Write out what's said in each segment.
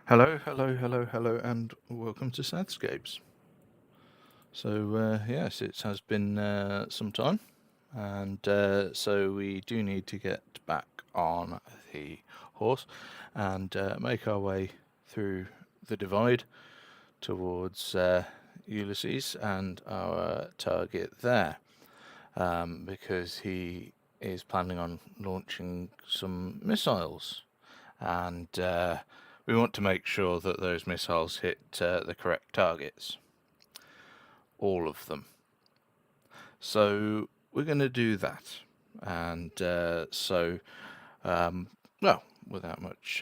Hello, hello, hello, hello, and welcome to SethScapes. So, yes, it has been some time, and so we do need to get back on the horse and make our way through the divide towards Ulysses and our target there, because he is planning on launching some missiles, and we want to make sure that those missiles hit the correct targets, all of them. So we're going to do that, and well, without much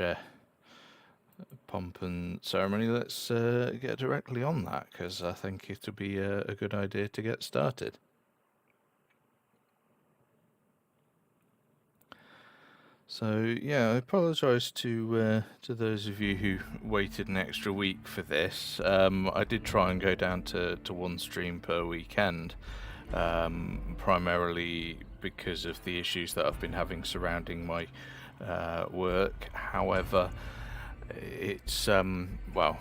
pomp and ceremony, let's get directly on that, because I think it'll be a good idea to get started. So yeah, I apologise to those of you who waited an extra week for this. I did try and go down to one stream per weekend, primarily because of the issues that I've been having surrounding my work. However, it's well,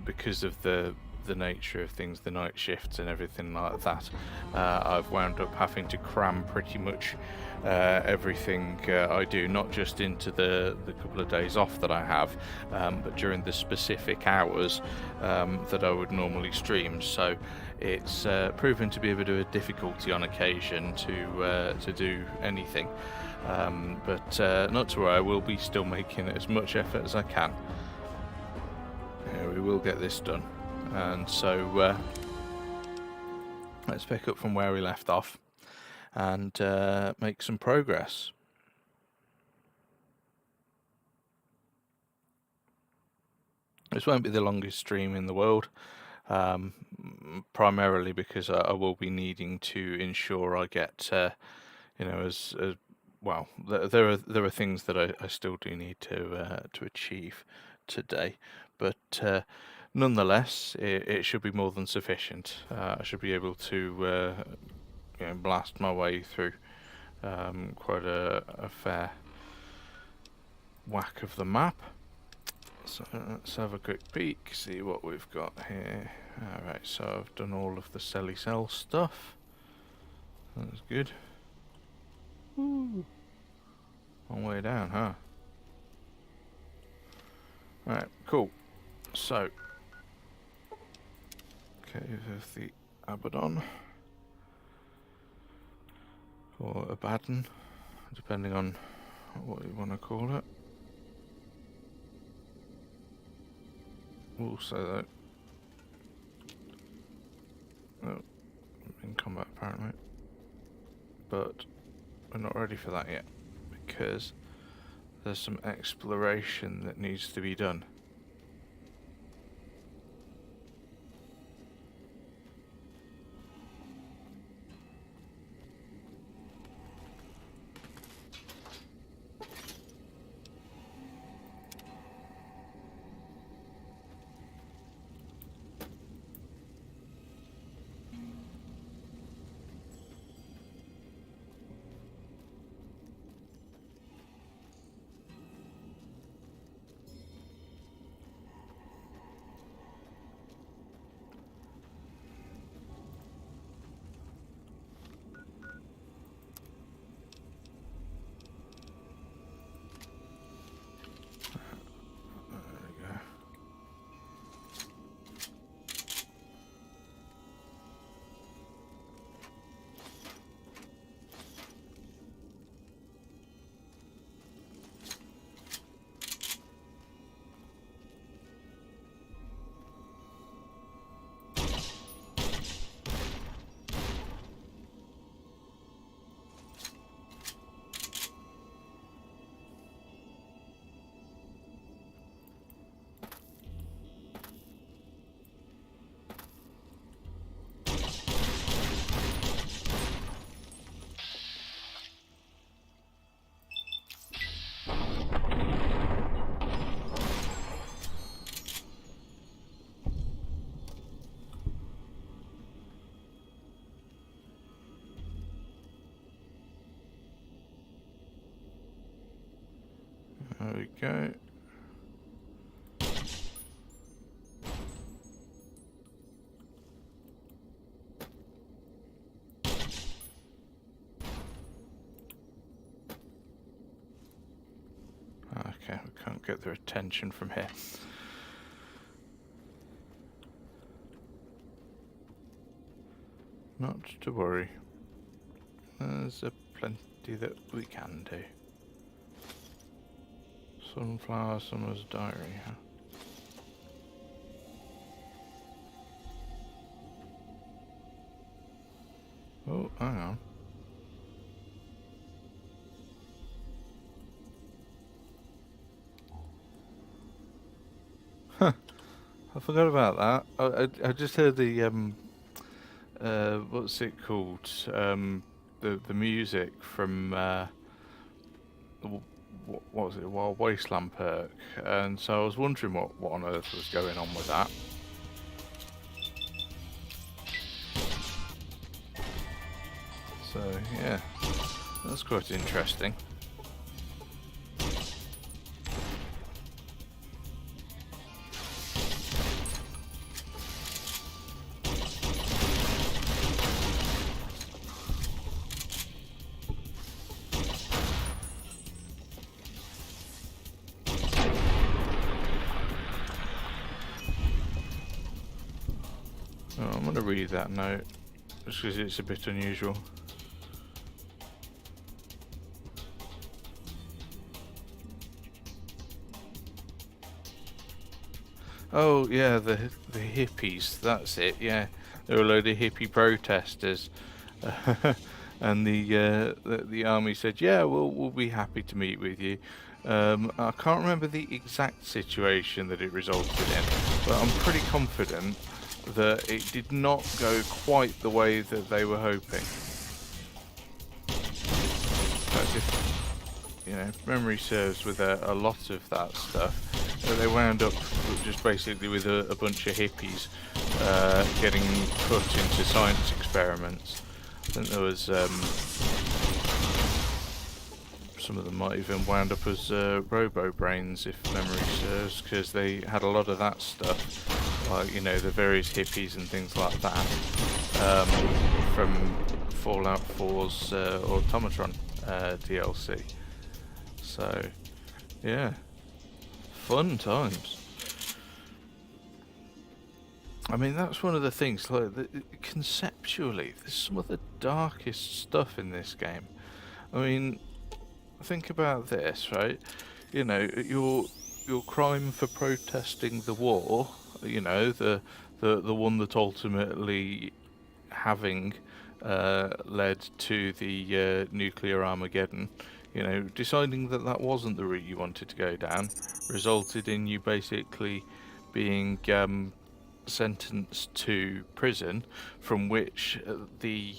because of the nature of things, the night shifts and everything like that, I've wound up having to cram pretty much everything I do, not just into the couple of days off that I have, but during the specific hours that I would normally stream. So it's proven to be a bit of a difficulty on occasion to do anything. But not to worry, I will be still making as much effort as I can. Yeah, we will get this done. And so let's pick up from where we left off and make some progress. This won't be the longest stream in the world, primarily because I will be needing to ensure I get, as well. There are things that I still do need to achieve today, but nonetheless, it should be more than sufficient. I should be able to blast my way through quite a fair whack of the map. So let's have a quick peek, see what we've got here. Alright, so I've done all of the Selly Cell stuff. That's good. Ooh. Long way down, huh? Right, cool. So, Cave of the Abaddon, or Abaddon, depending on what you want to call it. Also, though, in combat apparently, but we're not ready for that yet because there's some exploration that needs to be done. There we go. Can't get their attention from here. Not to worry. There's plenty that we can do. Sunflower Summer's Diary, huh? Oh, hang on. Huh. I forgot about that. I just heard the what's it called? The music from what was it? Wild Wasteland perk, and so I was wondering what on earth was going on with that. So yeah, that's quite interesting. Oh, I'm going to read that note, just because it's a bit unusual. Oh yeah, the hippies. That's it. Yeah, there were a load of hippie protesters, and the army said, "Yeah, we'll be happy to meet with you." I can't remember the exact situation that it resulted in, but I'm pretty confident that it did not go quite the way that they were hoping. As if, you know, if memory serves, with a lot of that stuff, they wound up just basically with a bunch of hippies getting put into science experiments. I think there was some of them might even wound up as robo-brains, if memory serves, because they had a lot of that stuff, like, you know, the various hippies and things like that, from Fallout 4's Automatron DLC. So, yeah, fun times. I mean, that's one of the things, like, conceptually, there's some of the darkest stuff in this game. I mean, think about this, right? You know, your crime for protesting the war, you know, the one that ultimately having led to the nuclear Armageddon, you know, deciding that that wasn't the route you wanted to go down, resulted in you basically being sentenced to prison, from which the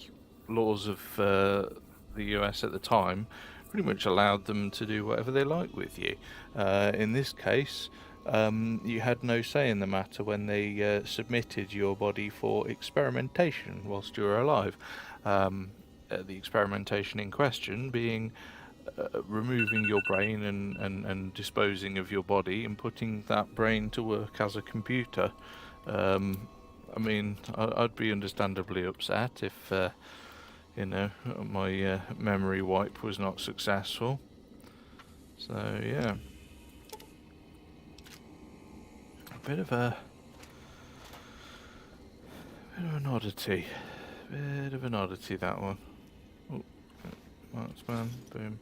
laws of the US at the time pretty much allowed them to do whatever they like with you. In this case, you had no say in the matter when they submitted your body for experimentation whilst you were alive. The experimentation in question being removing your brain and disposing of your body and putting that brain to work as a computer. I mean, I'd be understandably upset if you know, my memory wipe was not successful. So yeah, a bit of an oddity, that one. Oh, marksman, boom.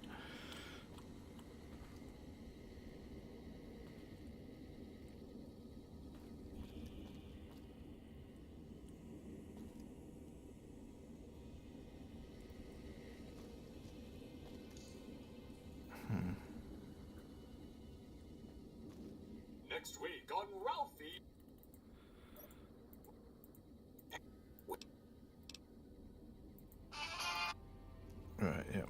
Next week on Ralphie. Right, yeah.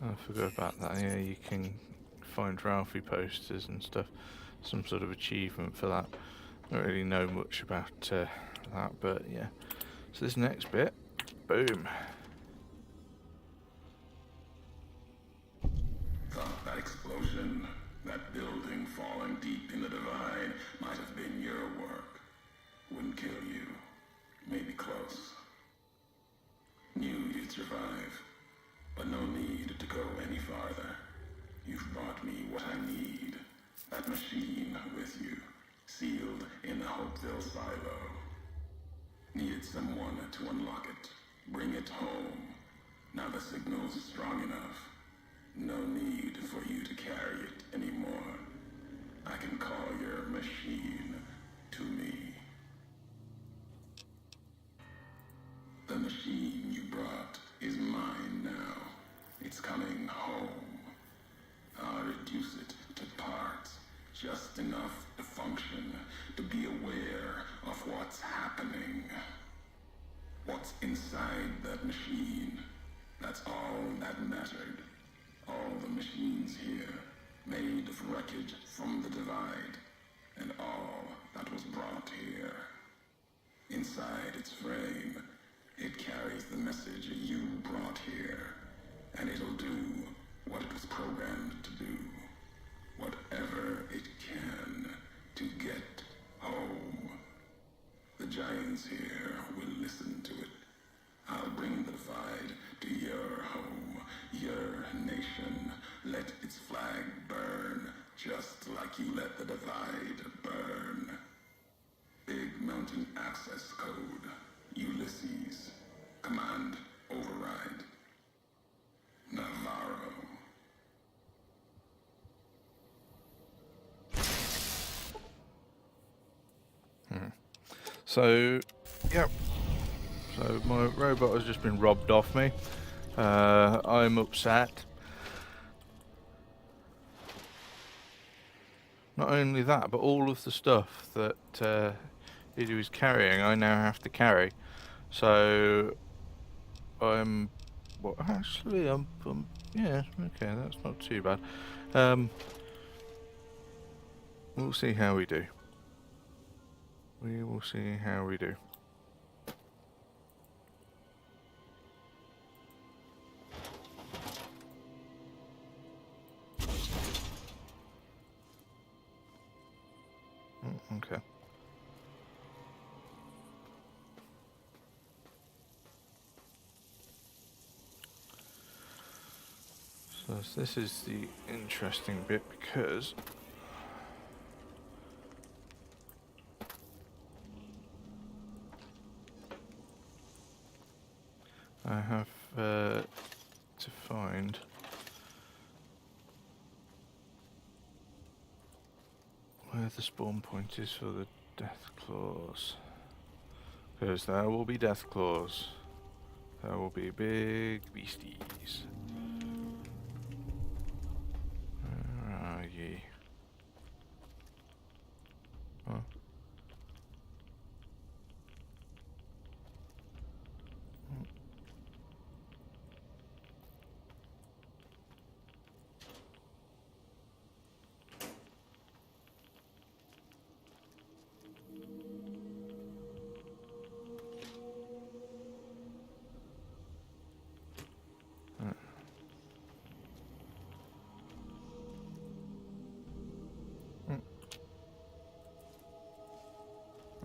I forgot about that. Yeah, you can find Ralphie posters and stuff. Some sort of achievement for that. Don't really know much about that, but yeah. So this next bit, boom. Thought that explosion, that building falling deep in the divide, might have been your work. Wouldn't kill you. Maybe close. Knew you'd survive, but no need to go any sealed in the Hopeville silo. Needed someone to unlock it, bring it home. Now the signal's strong enough. No need for you to carry it anymore. I can call your machine to me. The machine you brought is mine now. It's coming home. I'll reduce it to parts, just enough to function, to be aware of what's happening. What's inside that machine, that's all that mattered. All the machines here, made of wreckage from the divide, and all that was brought here. Inside its frame, it carries the message you brought here, and it'll do what it was programmed to do. Whatever it can to get home. The giants here will listen to it. I'll bring the divide to your home, your nation. Let its flag burn, just like you let the divide burn. Big Mountain Access Code, Ulysses. Command override. Navarro. So, yep. So my robot has just been robbed off me. I'm upset. Not only that, but all of the stuff that he was carrying, I now have to carry. So I'm, well, actually, yeah, okay, that's not too bad. We'll see how we do. We will see how we do. Okay. So this is the interesting bit because I have to find where the spawn point is for the death claws. Because there will be death claws. There will be big beasties. Where are ye? Oh.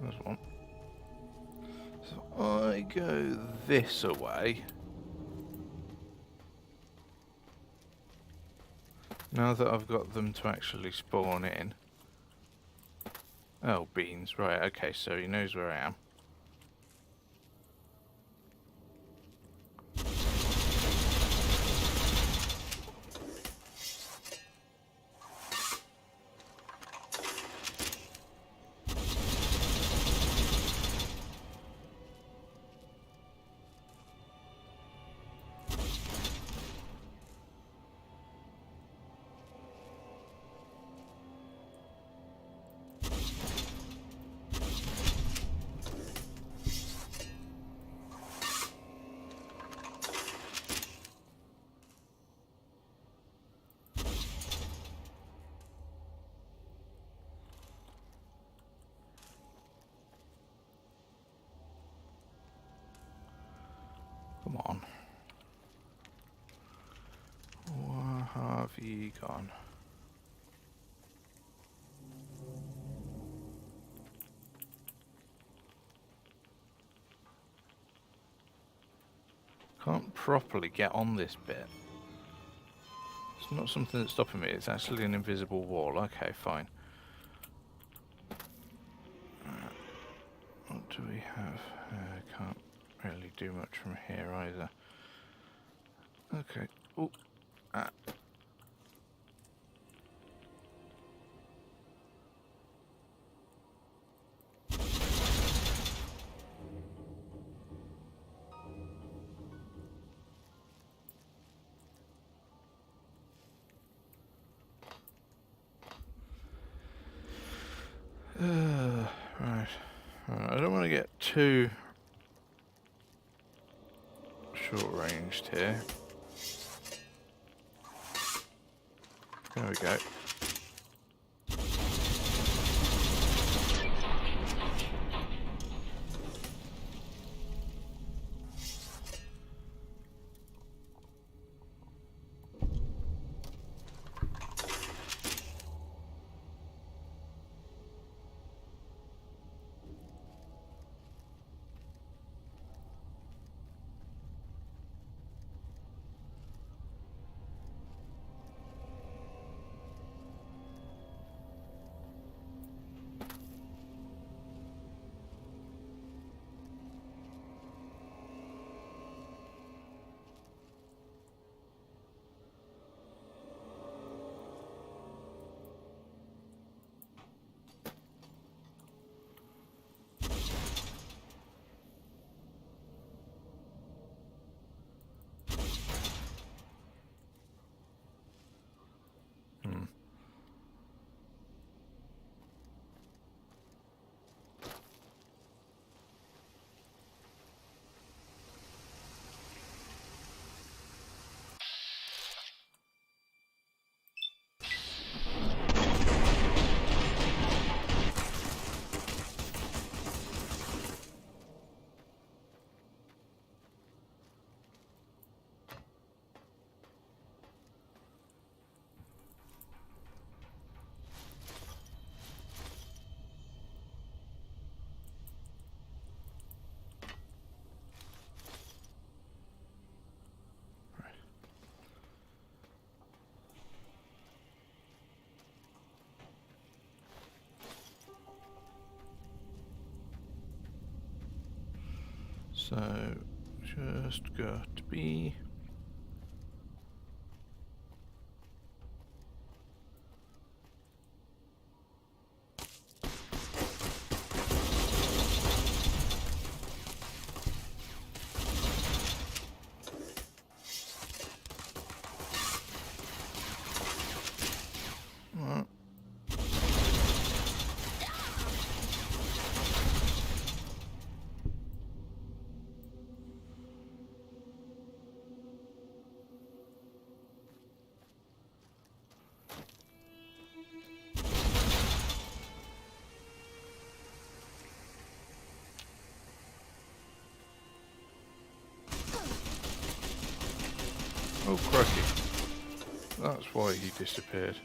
There's one. So I go this away. Now that I've got them to actually spawn in. Oh, beans. Right, okay, so he knows where I am. Come on. Where have ye gone? Can't properly get on this bit. It's not something that's stopping me, it's actually an invisible wall. Okay, fine. do we have? Can't really do much from here either. Okay. Oh. Ah. Right. I don't want to get too short-ranged here. There we go. So, just got to be... Well, oh, crikey. That's why he disappeared.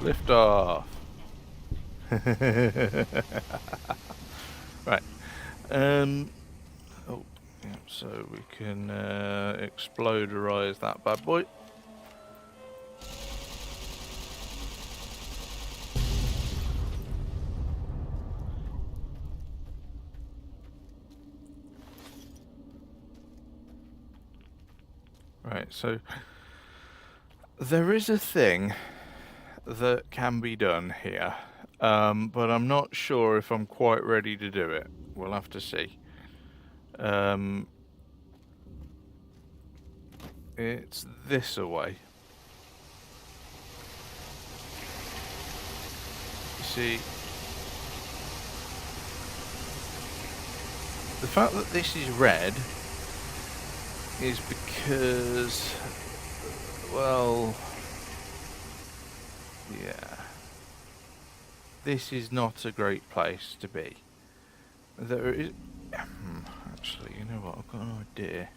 Lift off. Right. Oh, yeah, so we can exploderize that bad boy. Right, so there is a thing that can be done here, but I'm not sure if I'm quite ready to do it. We'll have to see. It's this away. You see, the fact that this is red is because, well, yeah, this is not a great place to be. There is, actually, you know what, I've got an idea.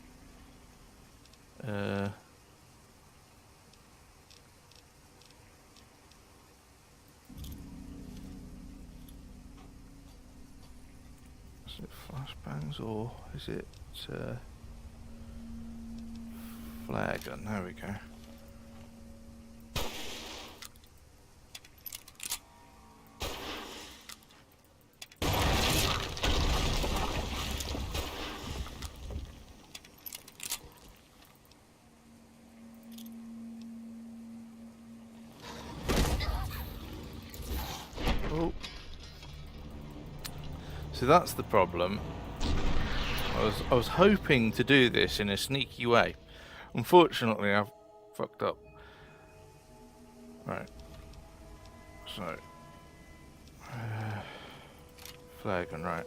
Is it flashbangs or is it Flare gun, there we go. Oh. So that's the problem. I was hoping to do this in a sneaky way. Unfortunately, I've fucked up. Right. So, flare gun, right.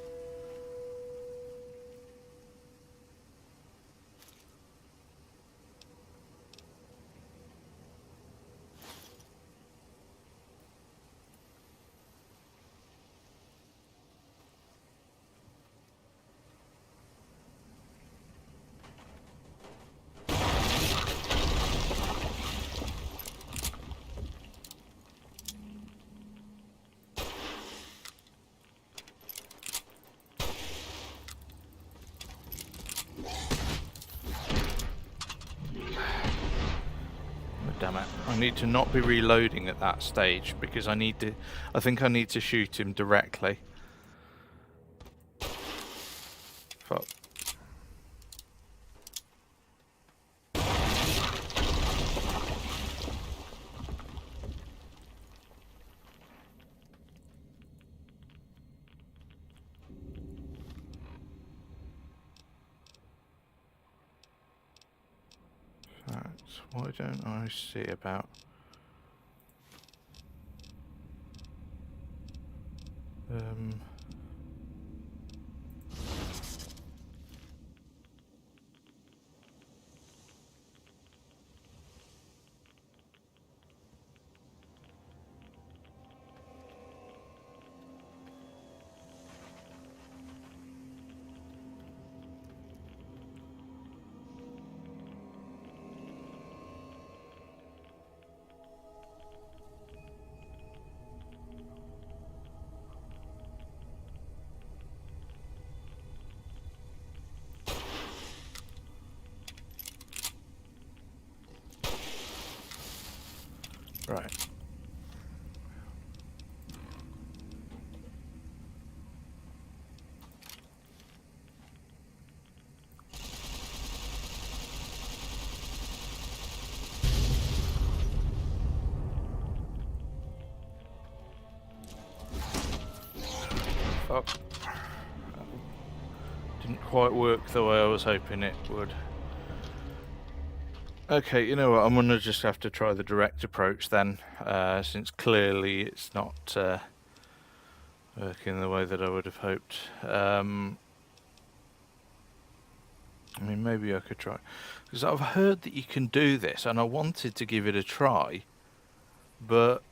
Damn it. I need to not be reloading at that stage because I think I need to shoot him directly. Fuck. Why don't I see about right. Fuck. Didn't quite work the way I was hoping it would. Okay, you know what, I'm gonna just have to try the direct approach then, since clearly it's not working the way that I would have hoped. I mean, maybe I could try, because I've heard that you can do this, and I wanted to give it a try, but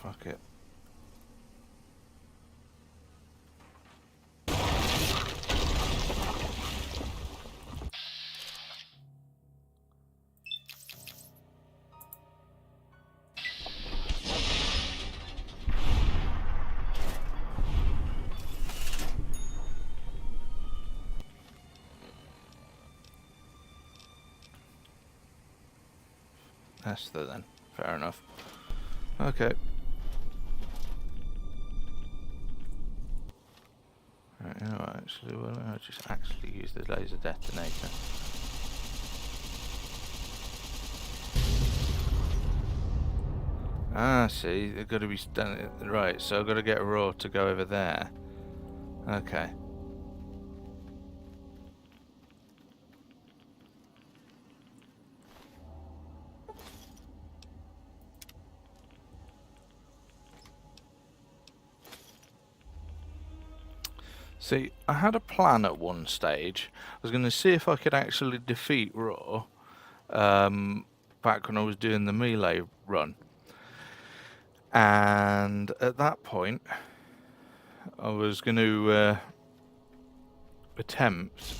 fuck it. That's the then. Fair enough. Okay. Right, you know what, actually, well, I'll just actually use the laser detonator. Ah, see, they've got to be standing right, so I've got to get raw to go over there. Okay. See, I had a plan at one stage. I was going to see if I could actually defeat Raw back when I was doing the melee run. And at that point, I was going to attempt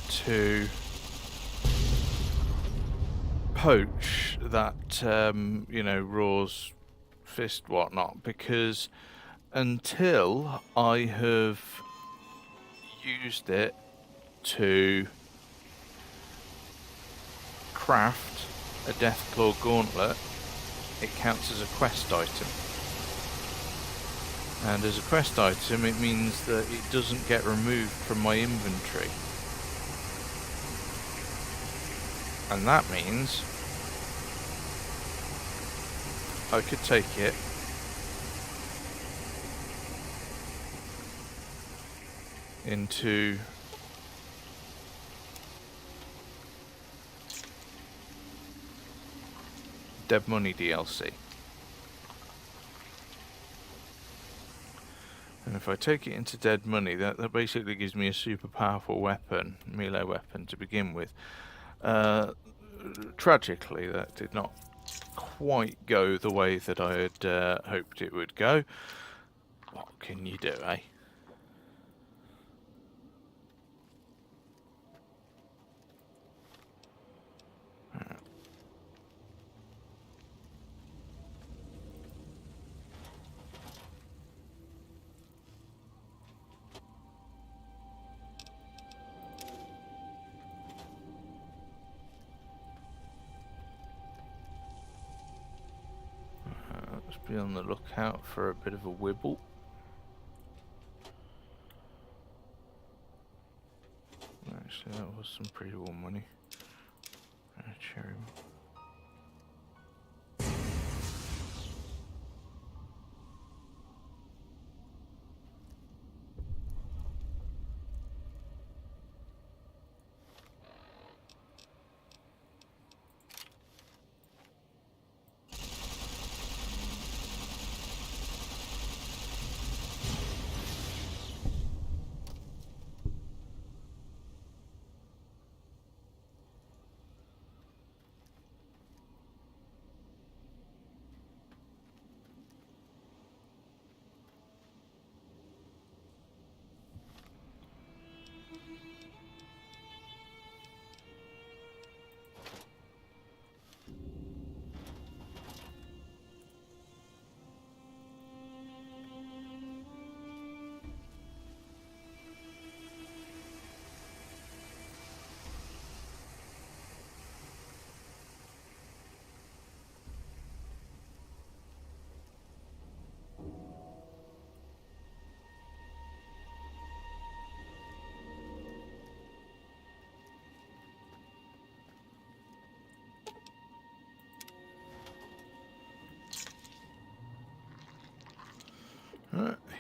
to poach that, you know, Raw's fist whatnot, because until I have used it to craft a Deathclaw Gauntlet, it counts as a quest item. And as a quest item, it means that it doesn't get removed from my inventory. And that means I could take it into Dead Money DLC. And if I take it into Dead Money, that basically gives me a super powerful weapon, melee weapon to begin with. Tragically, that did not quite go the way that I had hoped it would go. What can you do, eh? Let's be on the lookout for a bit of a wibble. Actually, that was some pretty warm money. Cherry.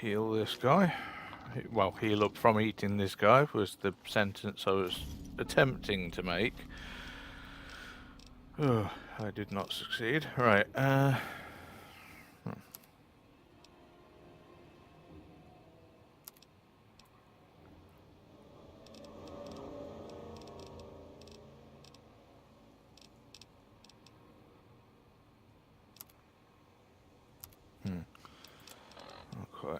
Heal this guy. Well, heal up from eating this guy was the sentence I was attempting to make. Oh, I did not succeed. Right, not quite.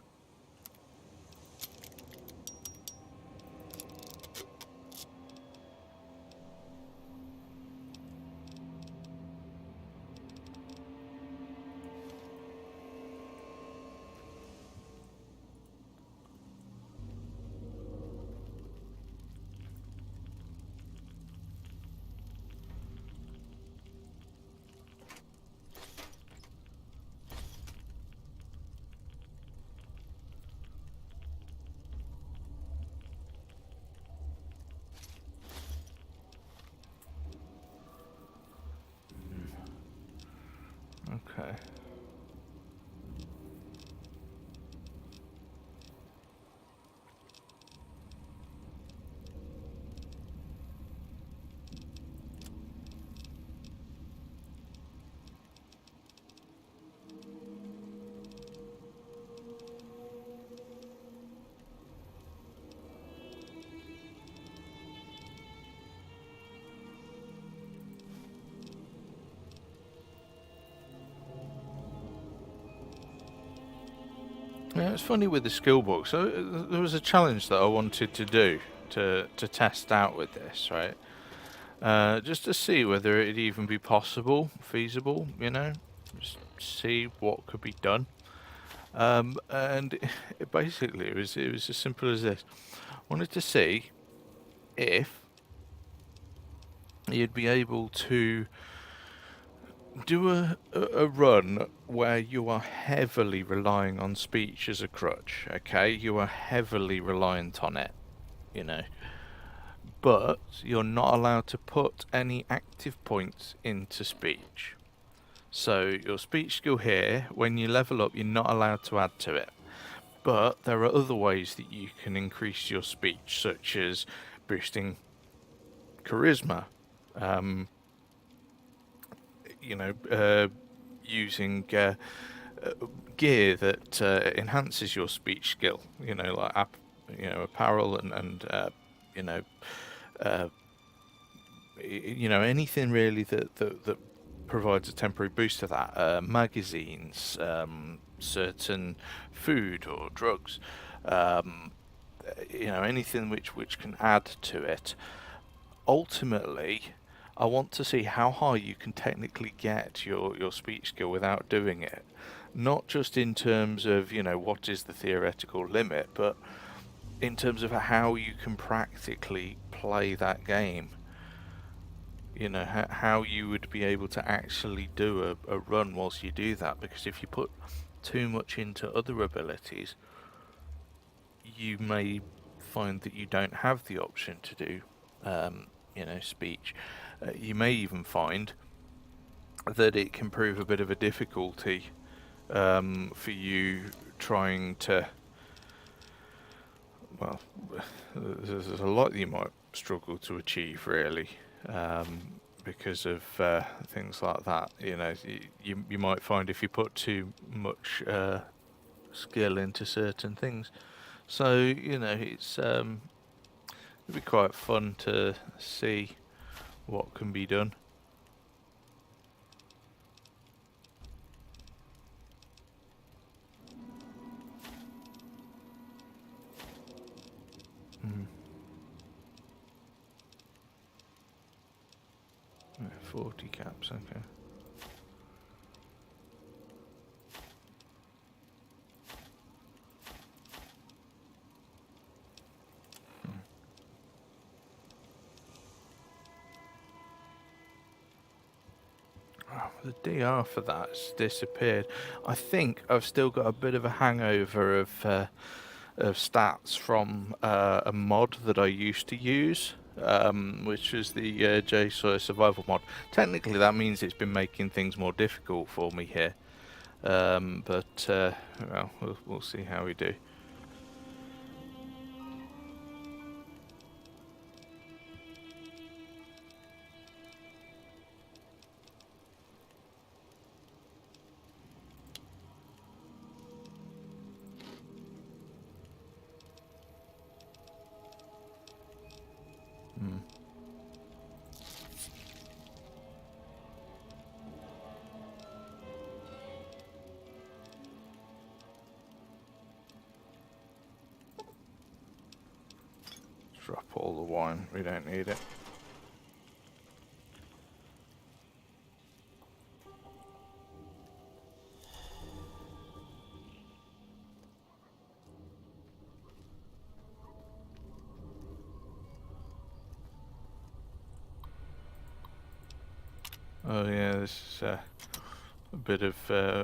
Okay. Yeah, it's funny with the skill book. So there was a challenge that I wanted to do to test out with this, right? Just to see whether it'd even be possible, feasible, you know, just see what could be done. And basically it was as simple as this. I wanted to see if you'd be able to do a run where you are heavily relying on speech as a crutch, okay? You are heavily reliant on it, you know, but you're not allowed to put any active points into speech. So your speech skill here, when you level up, you're not allowed to add to it. But there are other ways that you can increase your speech, such as boosting charisma, using gear that enhances your speech skill. Like apparel and uh, anything really that provides a temporary boost to that. Magazines, certain food or drugs, anything which can add to it. Ultimately, I want to see how high you can technically get your speech skill without doing it. Not just in terms of, what is the theoretical limit, but in terms of how you can practically play that game. How you would be able to actually do a run whilst you do that, because if you put too much into other abilities, you may find that you don't have the option to do speech. You may even find that it can prove a bit of a difficulty for you trying to, well, there's a lot that you might struggle to achieve really, because of things like that. You might find if you put too much skill into certain things. So it's it'd be quite fun to see what can be done. Mm. 40 caps, okay. The DR for that's disappeared. I think I've still got a bit of a hangover of stats from a mod that I used to use, which is the JSOI survival mod. Technically, that means it's been making things more difficult for me here, but well, we'll see how we do. Drop all the wine, we don't need it. Oh yeah, this is a bit of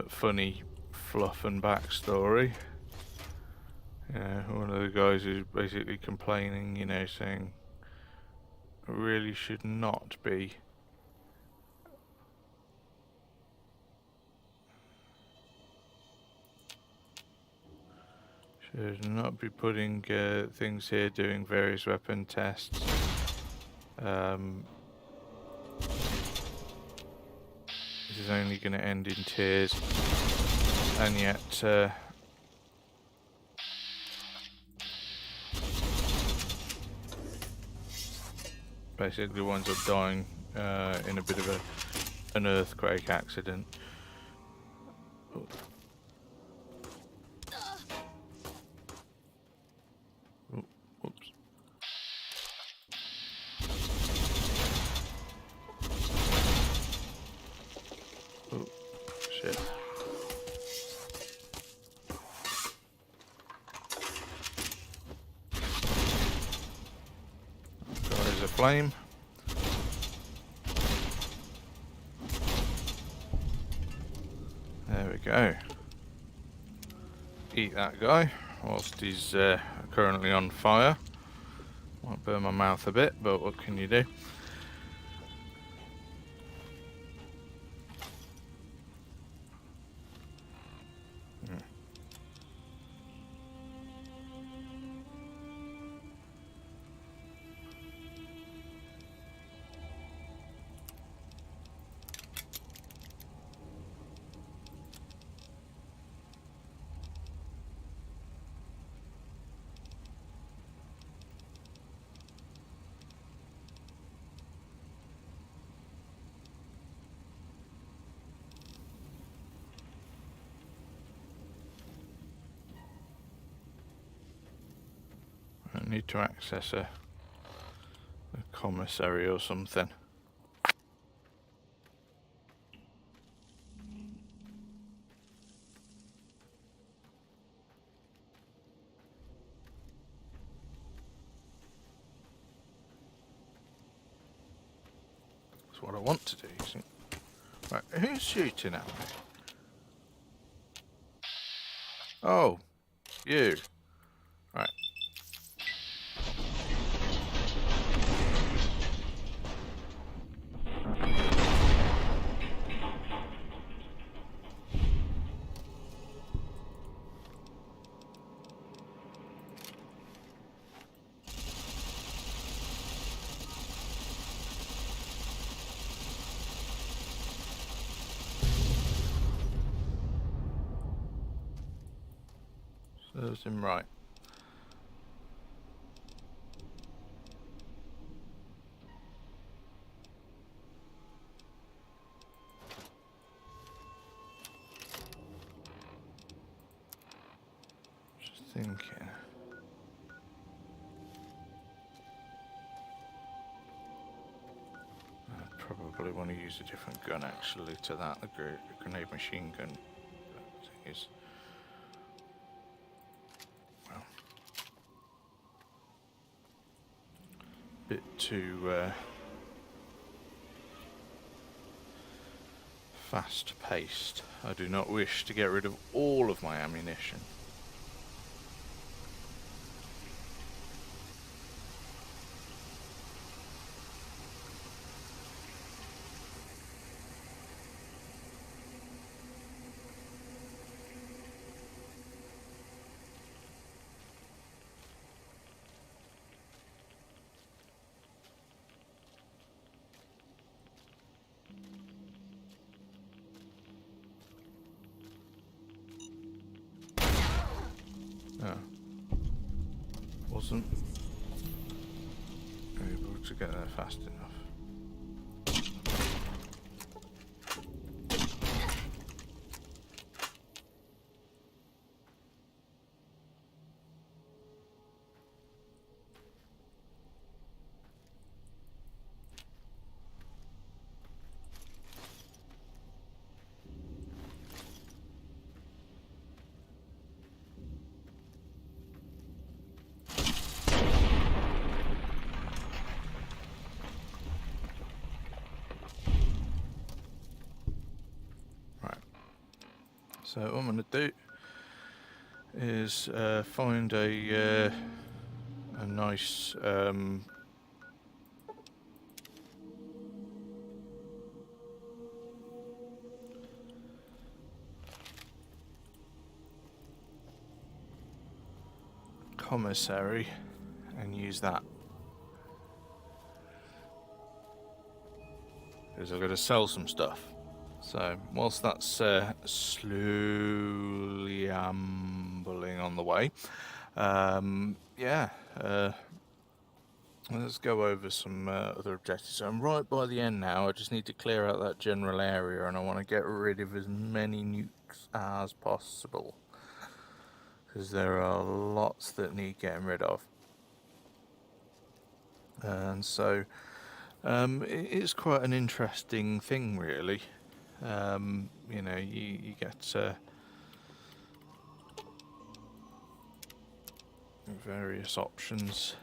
funny fluff and backstory. One of the guys is basically complaining, saying it really should not be putting things here, doing various weapon tests. This is only going to end in tears, and yet basically winds up dying in a bit of an earthquake accident. Oh. Oops. Oh, shit. flame. There we go. Eat that guy whilst he's currently on fire. Might burn my mouth a bit, but what can you do? I need to access a commissary or something. That's what I want to do, you see. Right, who's shooting at me? Oh, you. Right. Serves him right. Just thinking. I probably want to use a different gun actually to that. The grenade machine gun is. Well, bit too fast-paced. I do not wish to get rid of all of my ammunition. Oh. Wasn't able to get there fast enough. So what I'm going to do is find a nice commissary and use that. Because I've got to sell some stuff. So whilst that's slowly ambling on the way, let's go over some other objectives. So I'm right by the end now. I just need to clear out that general area, and I want to get rid of as many nukes as possible, because there are lots that need getting rid of. And so it's quite an interesting thing, really. You know, you get various options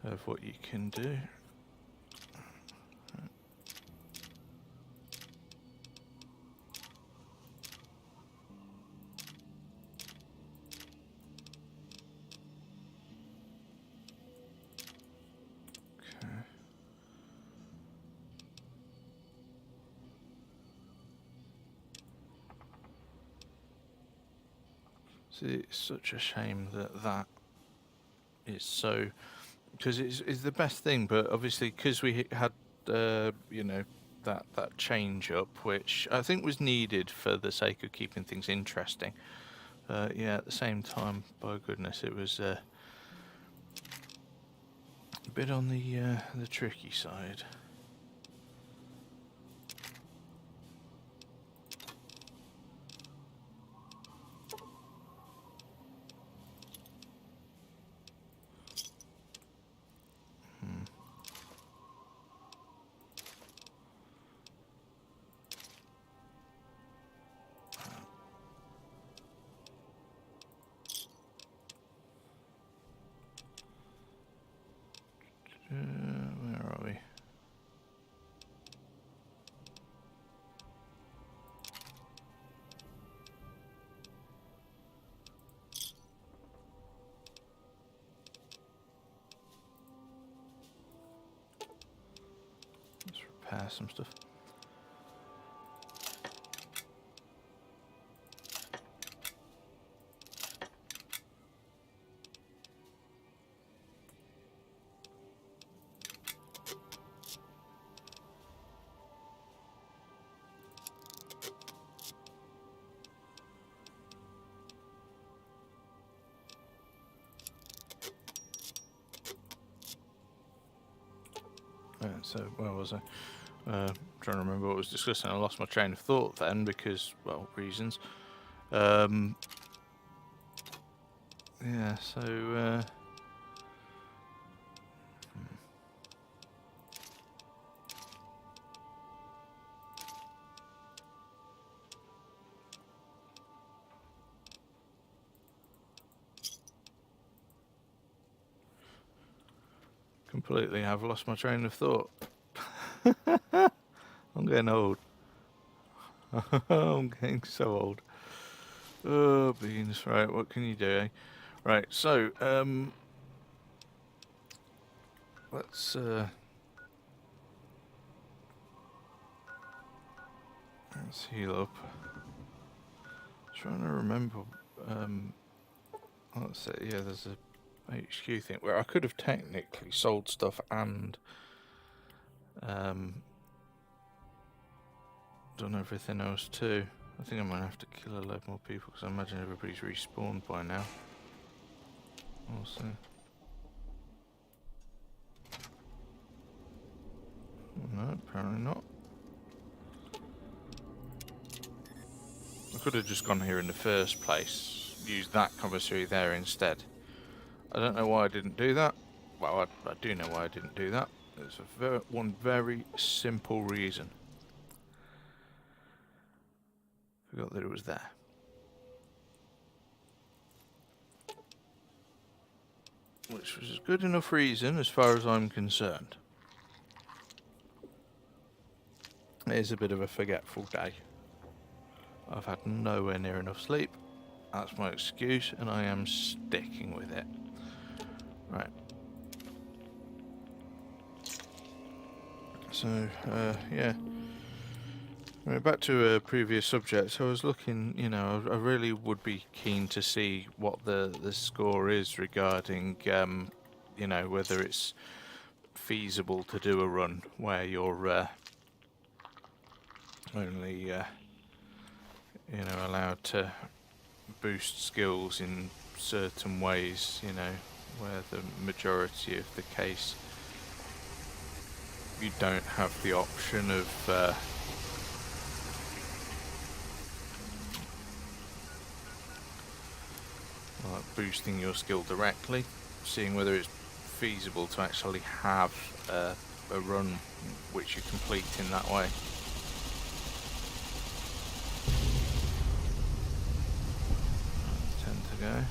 of what you can do. See, it's such a shame that that is so, because it's the best thing, but obviously because we had, you know, that change up, which I think was needed for the sake of keeping things interesting. Yeah, at the same time, by goodness, it was a bit on the tricky side. Where are we? Let's repair some stuff. So where was I? Trying to remember what I was discussing. I lost my train of thought then because, well, reasons. Yeah, so completely have lost my train of thought. I'm getting old. I'm getting so old. Oh, beans. Right, what can you do, eh? Right, so, let's heal up. Trying to remember, let's see, yeah, there's a HQ thing where I could have technically sold stuff and done everything else too. I think I'm gonna have to kill a load more people because I imagine everybody's respawned by now. We'll see. No, apparently not. I could have just gone here in the first place, used that commissary there instead. I don't know why I didn't do that. Well, I do know why I didn't do that. There's one very simple reason. Forgot that it was there. Which was a good enough reason as far as I'm concerned. It is a bit of a forgetful day. I've had nowhere near enough sleep. That's my excuse, and I am sticking with it. Right. So, yeah. Back to a previous subject. So I was looking, you know, I really would be keen to see what the score is regarding, you know, whether it's feasible to do a run where you're only, you know, allowed to boost skills in certain ways, you know, where the majority of the case you don't have the option of like boosting your skill directly, seeing whether it's feasible to actually have a run which you complete in that way. 10 to go.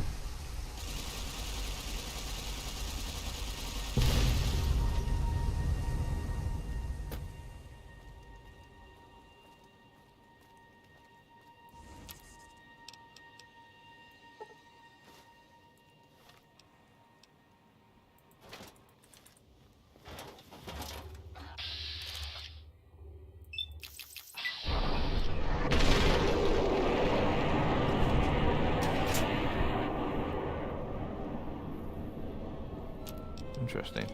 Interesting.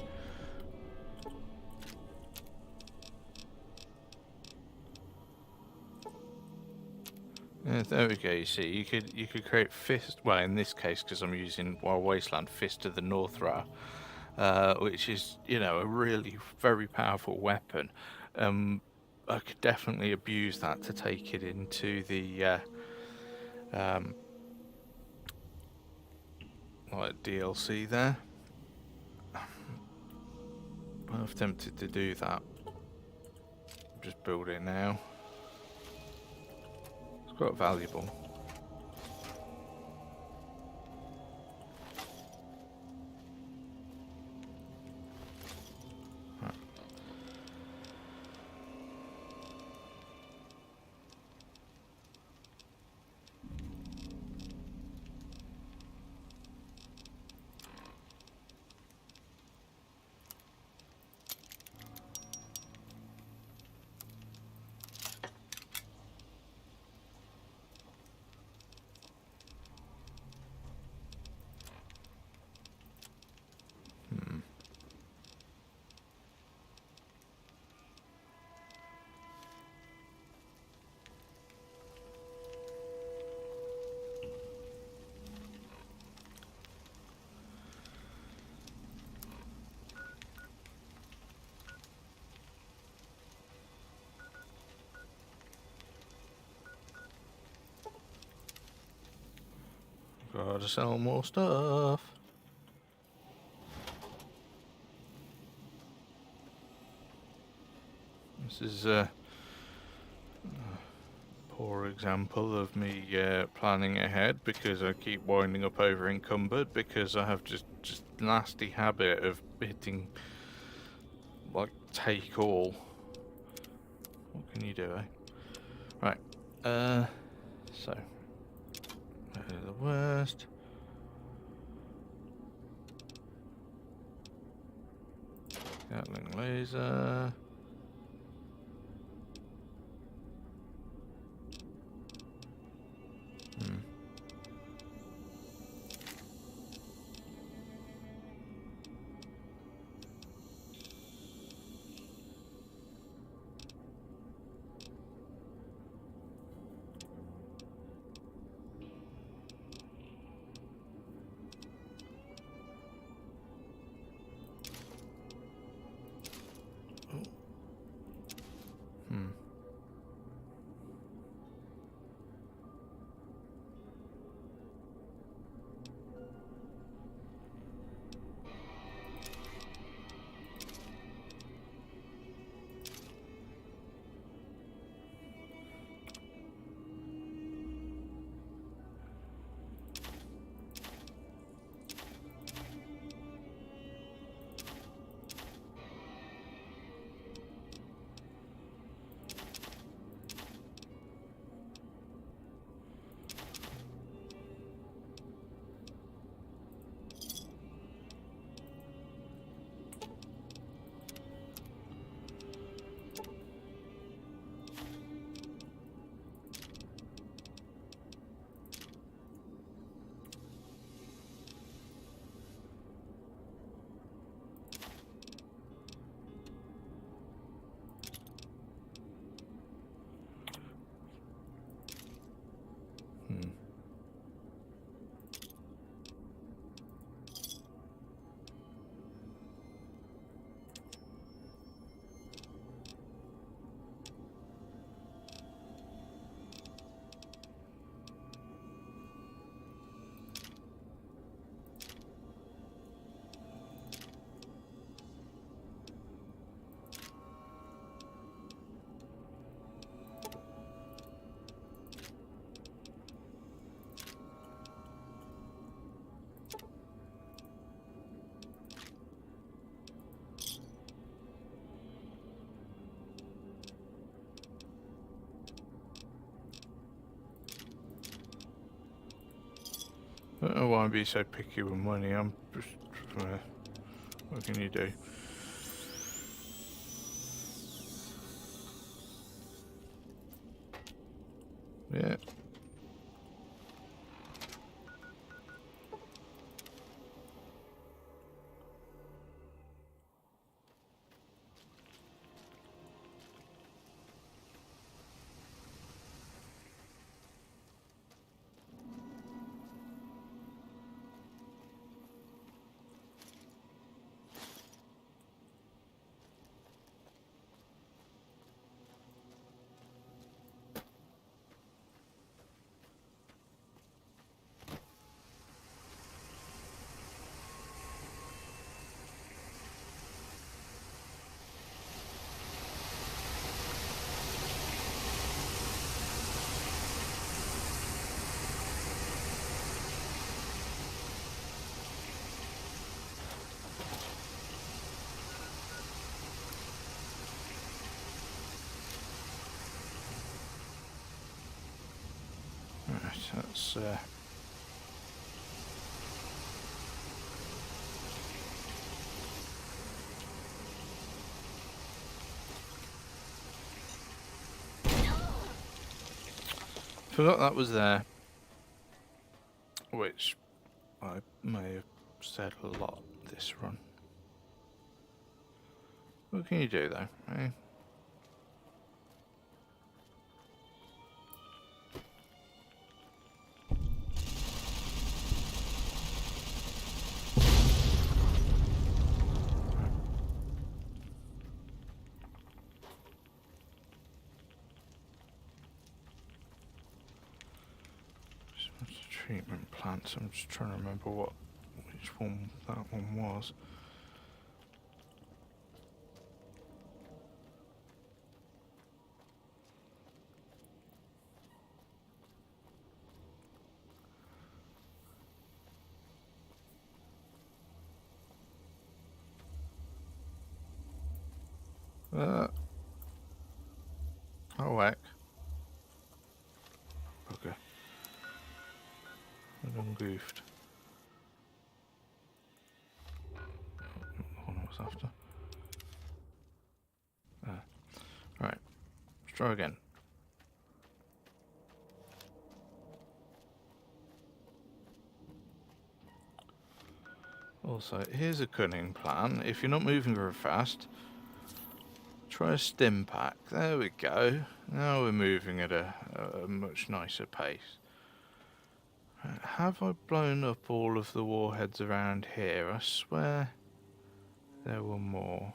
Yeah, there we go. You see, you could create fist. Well, in this case, because I'm using Wild Wasteland, Fist of the Northra, which is, you know, a really very powerful weapon. I could definitely abuse that to take it into the like DLC there. I've tempted to do that. Just build it now. It's quite valuable. Right. Gotta sell more stuff. This is a poor example of me planning ahead, because I keep winding up over encumbered, because I have just nasty habit of hitting like take all. What can you do, eh? Right. So the worst. Gatling laser. I don't know why I'm being so picky with money. I'm just... what can you do? Yeah. That's forgot that was there, which I may have said a lot this run. What can you do though? Eh? Treatment plants. I'm just trying to remember which one that one was. Oh heck. Okay. I done goofed. What was after? Right. Let's try again. Also, here's a cunning plan. If you're not moving very fast, try a stim pack. There we go. Now we're moving at a much nicer pace. Have I blown up all of the warheads around here? I swear there were more.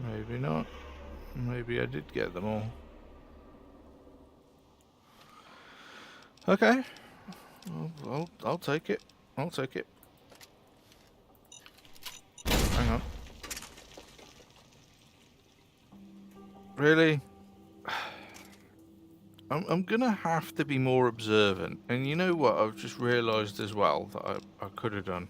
Maybe not. Maybe I did get them all. Okay. I'll take it. I'll take it. Hang on. Really? I'm gonna have to be more observant. And you know what? I've just realised as well that I could have done.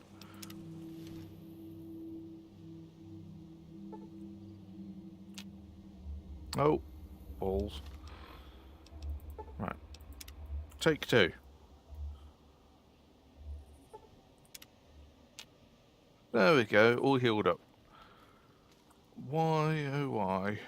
Oh, balls. Right. Take two. There we go, all healed up. Why, oh why?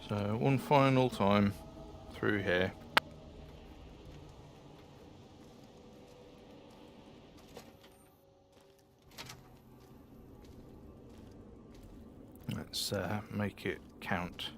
So one final time through here. Let's make it count.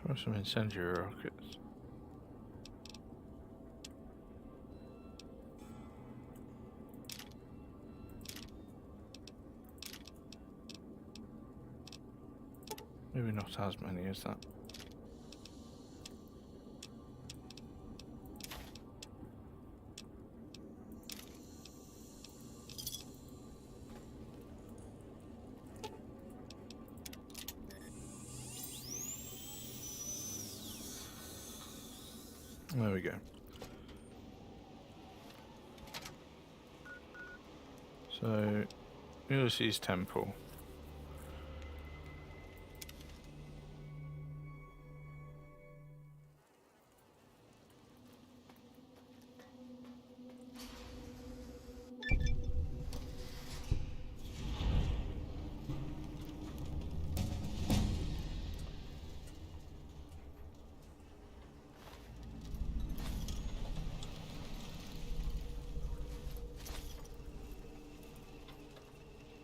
Try some incendiary rockets. Maybe not as many as that. There we go. So, Ulysses Temple.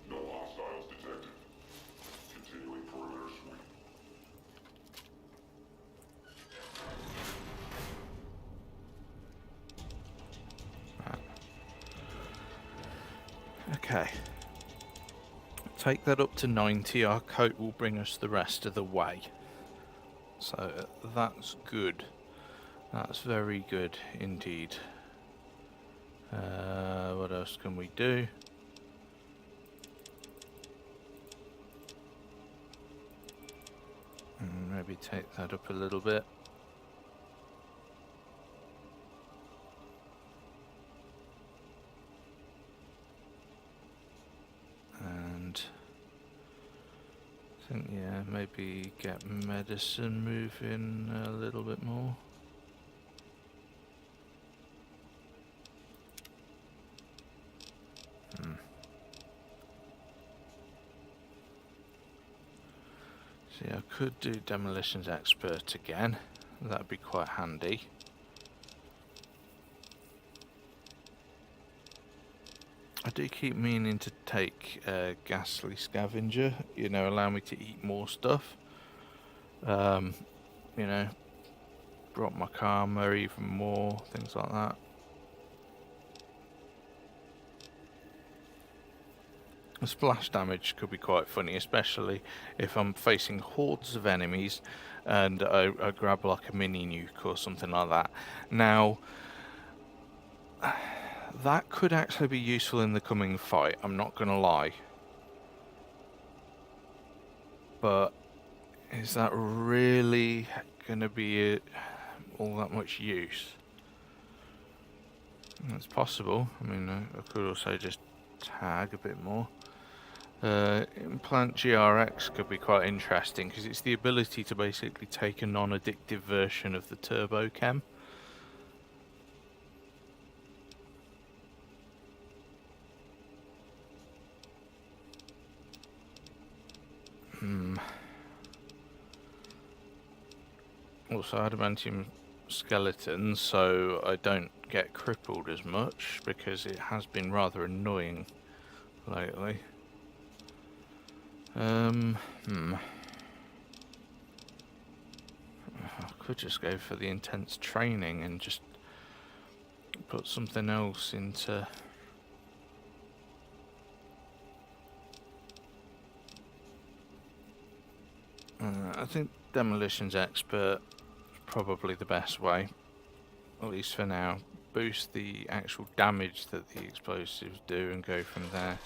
No hostiles detected. Continuing perimeter sweep. Okay. Take that up to 90. Our coat will bring us the rest of the way. So that's good. That's very good indeed. What else can we do? Maybe take that up a little bit. And I think, yeah, maybe get medicine moving a little bit more. See, I could do demolitions expert again. That'd be quite handy. I do keep meaning to take ghastly scavenger, you know, allow me to eat more stuff. You know, drop my karma even more, things like that. The splash damage could be quite funny, especially if I'm facing hordes of enemies and I grab like a mini nuke or something like that. Now, that could actually be useful in the coming fight, I'm not gonna lie. But is that really gonna be all that much use? It's possible. I mean, I could also just tag a bit more. Implant GRX could be quite interesting because it's the ability to basically take a non-addictive version of the turbo chem. Also adamantium skeleton, so I don't get crippled as much because it has been rather annoying lately. I could just go for the intense training and just put something else into. I think demolitions expert is probably the best way, at least for now. Boost the actual damage that the explosives do and go from there.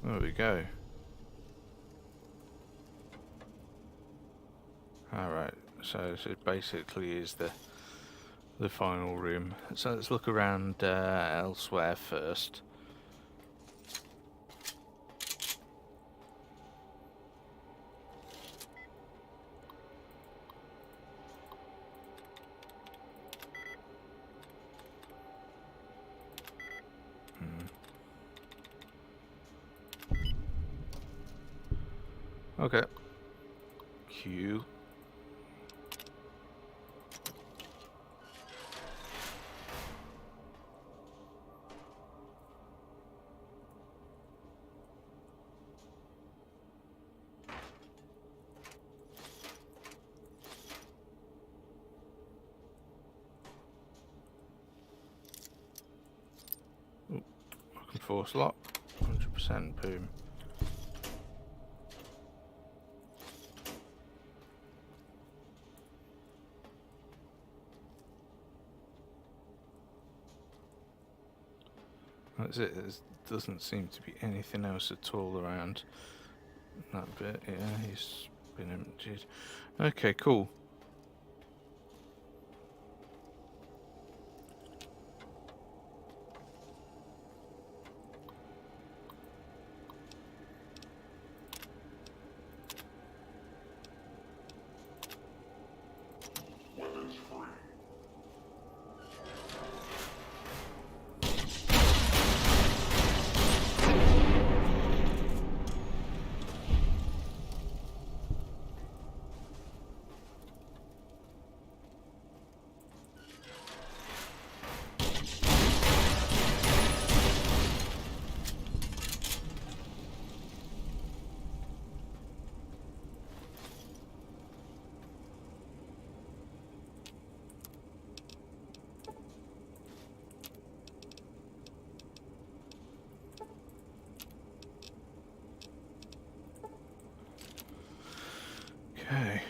There we go. Alright, so this basically is the final room. So let's look around elsewhere first. Okay. Q. Ooh, I can force lock. 100% boom. That's it. There doesn't seem to be anything else at all around that bit. Yeah, he's been emptied. Okay, cool. Weapons free. Okay.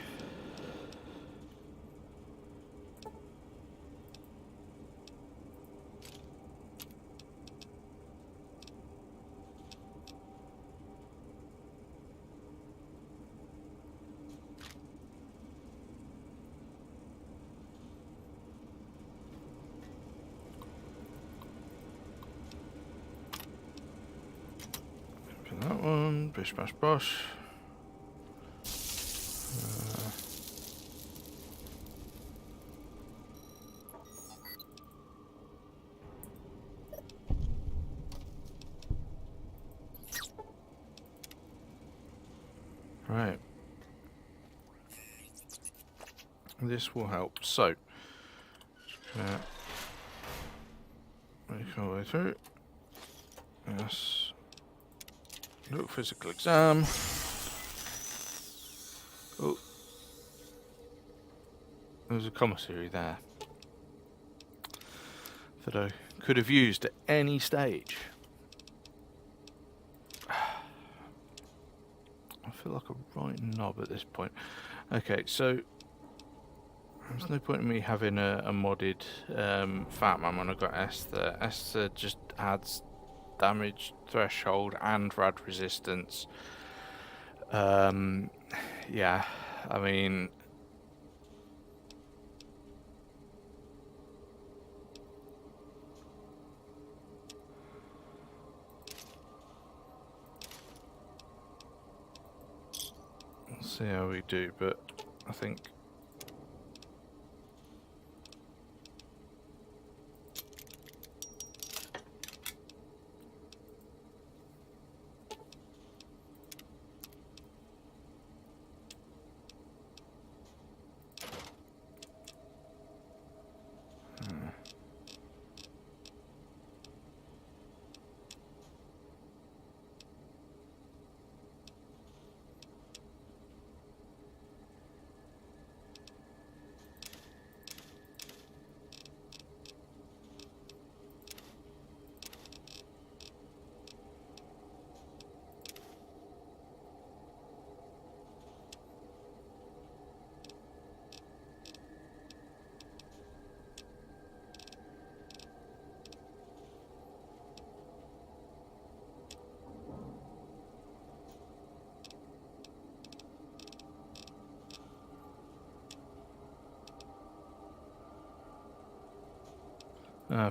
Open that one. Bish bash bosh. Right. This will help. So, make our way through. Yes. No physical exam. Oh. There's a commissary there that I could have used at any stage. I feel like a right knob at this point. Okay, so There's no point in me having a modded Fat Man when I've got Esther. Esther just adds damage threshold and rad resistance. Yeah, I mean, we'll see how we do, but I think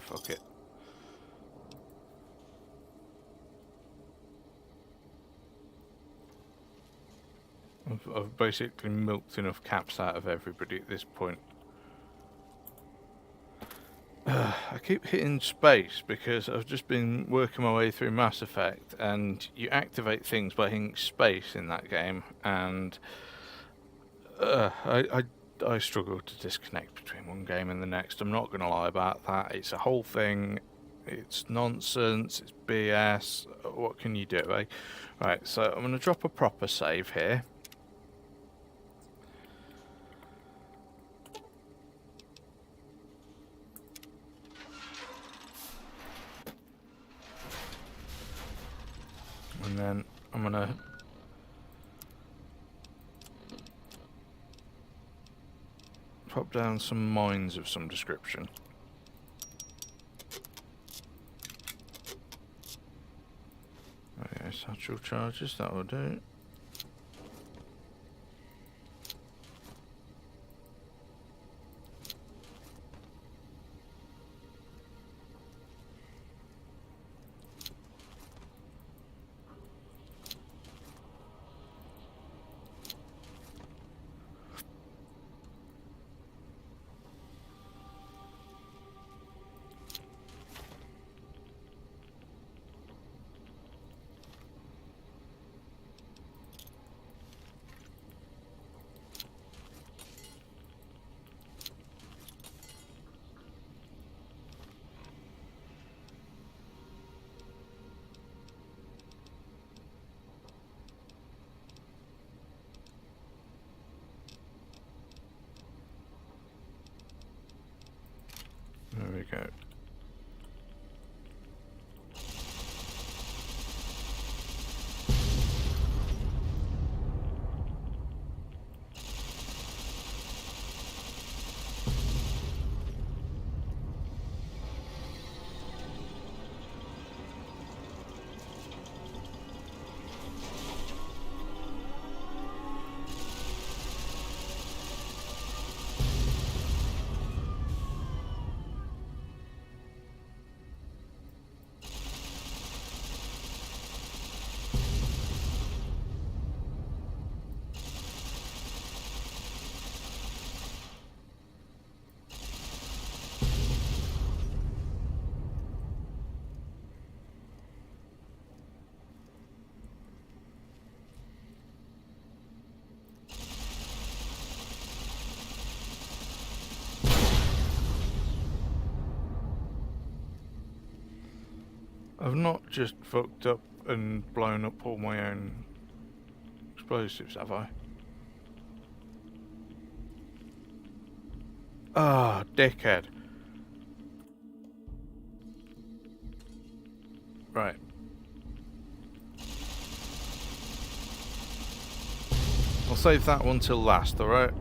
fuck it. I've basically milked enough caps out of everybody at this point. I keep hitting space because I've just been working my way through Mass Effect, and you activate things by hitting space in that game, and I struggle to disconnect between one game and the next. I'm not going to lie about that. It's a whole thing. It's nonsense. It's BS. What can you do, eh? Right, so I'm going to drop a proper save here. And then I'm going to pop down some mines of some description. Okay, satchel charges, that will do. There we go. I've not just fucked up and blown up all my own explosives, have I? Ah, dickhead. Right. I'll save that one till last, alright?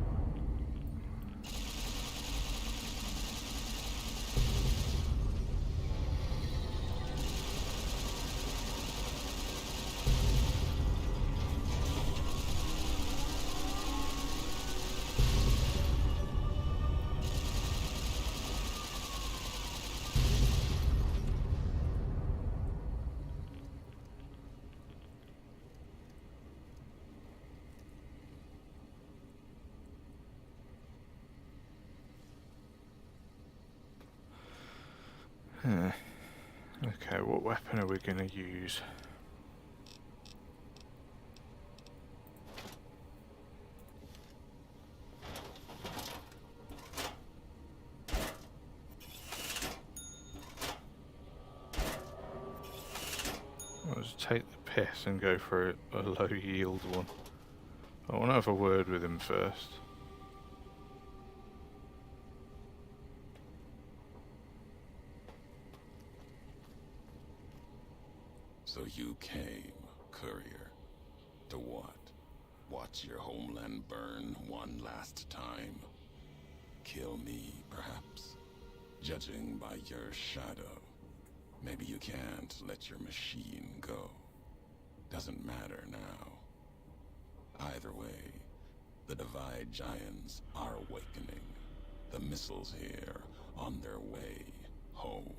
Okay, what weapon are we going to use? Let's take the piss and go for a low yield one. I want to have a word with him first. So you came, courier. To what? Watch your homeland burn one last time? Kill me, perhaps? Judging by your shadow, maybe you can't let your machine go. Doesn't matter now. Either way, the Divide Giants are awakening. The missiles here, on their way home.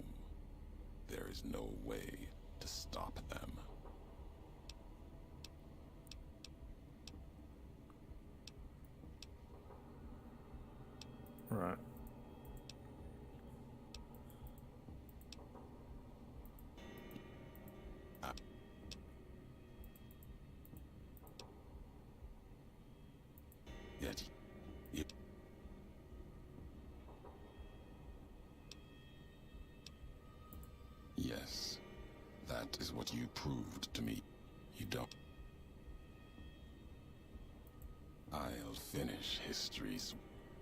There is no way to stop them. Right. Yet, yes, that is what you proved to me. You don't. I'll finish history's.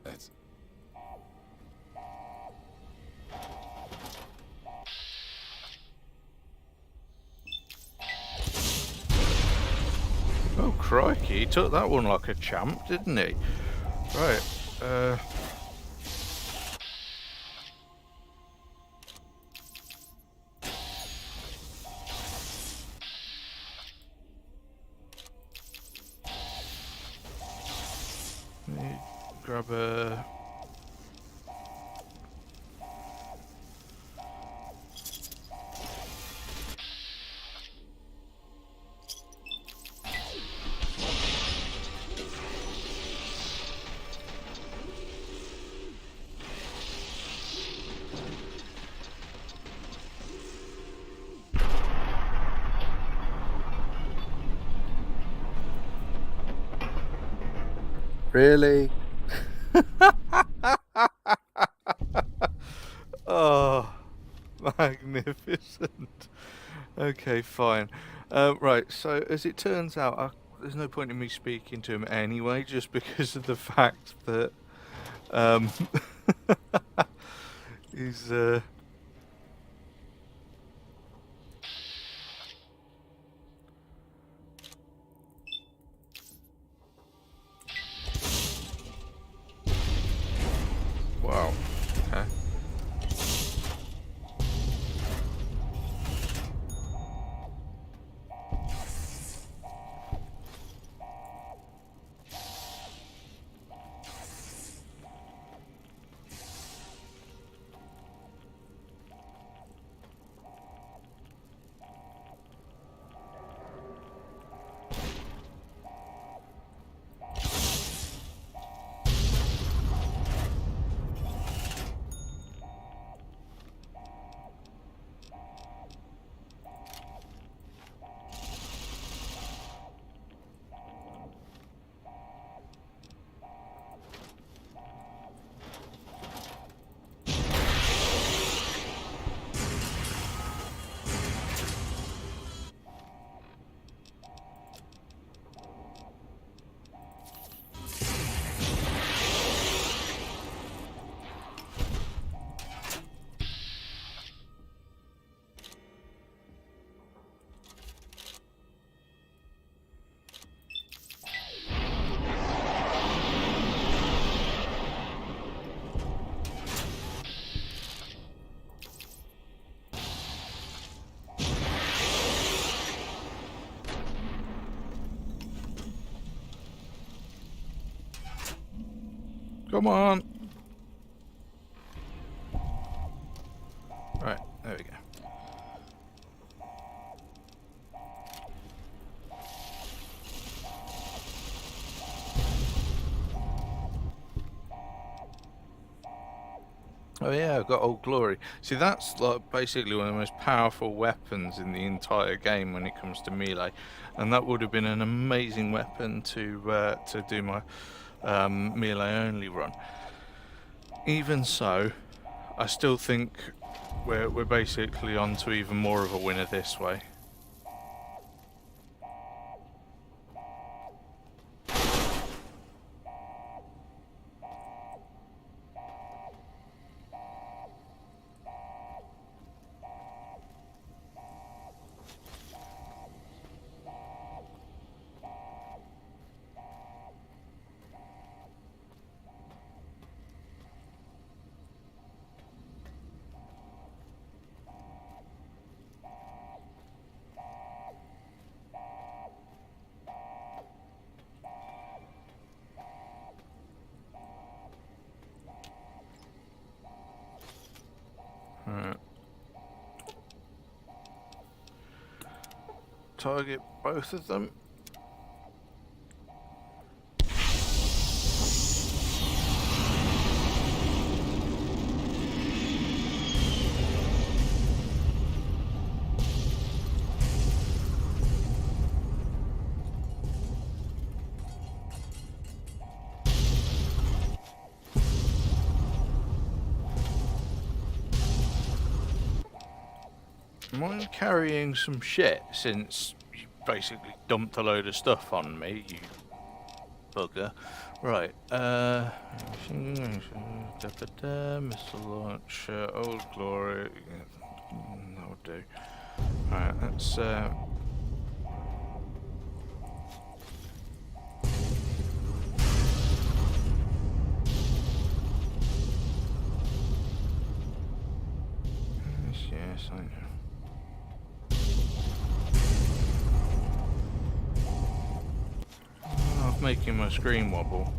That's. Oh crikey, he took that one like a champ, didn't he? Right, let me grab a... Really? Oh, magnificent. Okay, fine. Right, so as it turns out, there's no point in me speaking to him anyway, just because of the fact that um, he's wow. Okay. Come on. Right, there we go. Oh yeah, I've got Old Glory. See, that's like basically one of the most powerful weapons in the entire game when it comes to melee, and that would have been an amazing weapon to do my melee only run. Even so, I still think we're basically on to even more of a winner this way. Alright. Target both of them. Mind carrying some shit since you basically dumped a load of stuff on me, you bugger. Right, missile launcher, Old Glory, that'll do. Right, let's yes, I know. I'm making my screen wobble.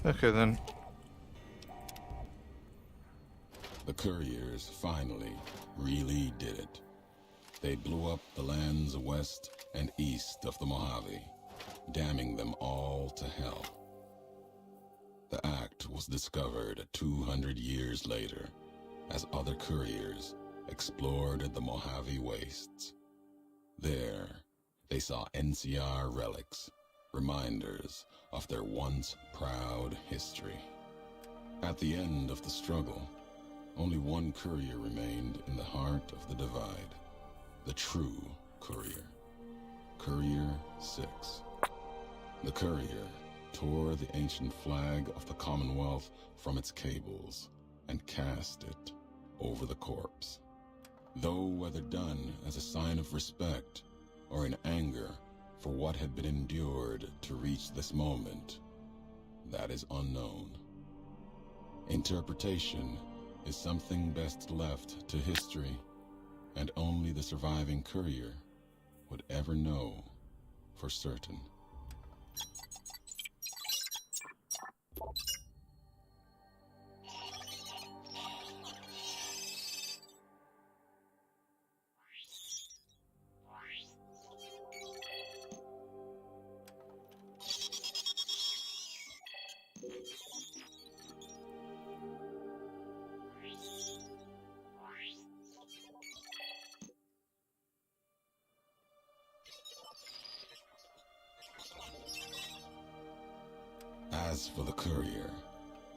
Okay then. The couriers finally really did it. They blew up the lands west and east of the Mojave, damning them all to hell. The act was discovered 200 years later as other couriers explored the Mojave wastes. There, they saw NCR relics, reminders of their once proud history. At the end of the struggle, only one courier remained in the heart of the divide, the true courier, Courier 6. The courier tore the ancient flag of the Commonwealth from its cables and cast it over the corpse. Though whether done as a sign of respect or in anger for what had been endured to reach this moment, that is unknown. Interpretation is something best left to history, and only the surviving courier would ever know for certain. As for the courier,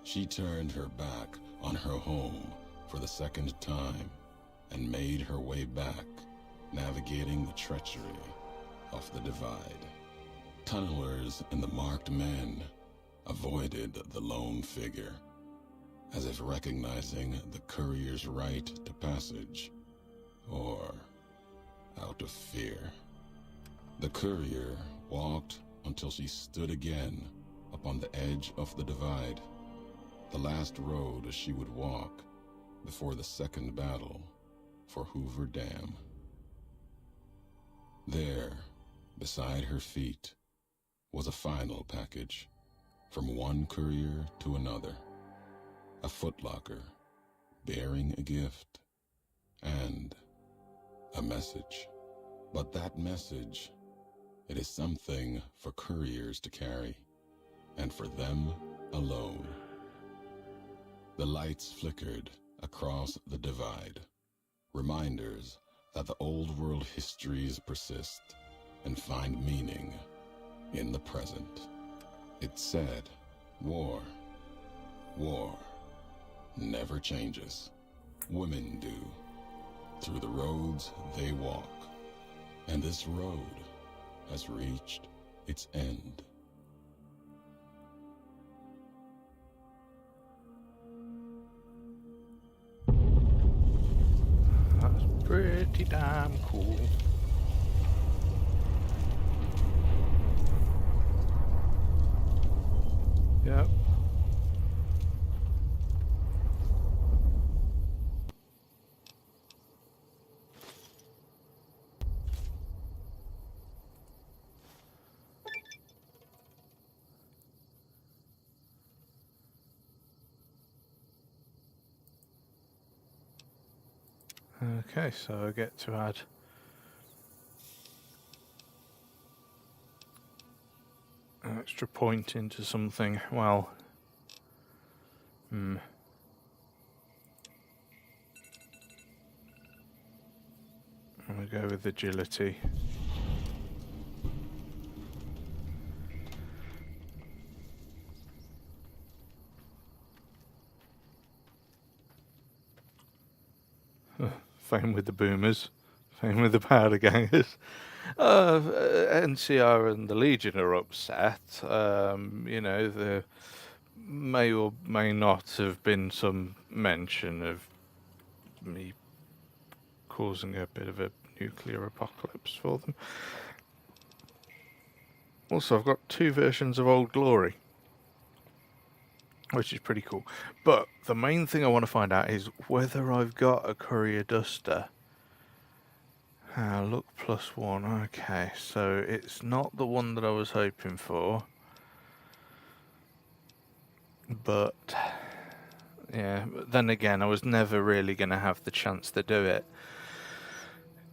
she turned her back on her home for the second time and made her way back, navigating the treachery of the divide. Tunnelers and the marked men avoided the lone figure, as if recognizing the courier's right to passage, or out of fear. The courier walked until she stood again upon the edge of the divide, the last road she would walk before the second battle for Hoover Dam. There, beside her feet, was a final package, from one courier to another, a footlocker bearing a gift and a message. But that message, it is something for couriers to carry, and for them alone. The lights flickered across the divide, reminders that the old world histories persist and find meaning in the present. It said, war never changes. Women do, through the roads they walk, and this road has reached its end. That's pretty damn cool. Yep. Okay, so I get to add an extra point into something. Well, I'm gonna go with agility. Same with the boomers, same with the powder gangers. NCR and the Legion are upset. You know, there may or may not have been some mention of me causing a bit of a nuclear apocalypse for them. Also, I've got 2 versions of Old Glory, which is pretty cool. But the main thing I want to find out is whether I've got a Courier Duster. Look +1. Okay, so it's not the one that I was hoping for. But yeah, but then again, I was never really going to have the chance to do it.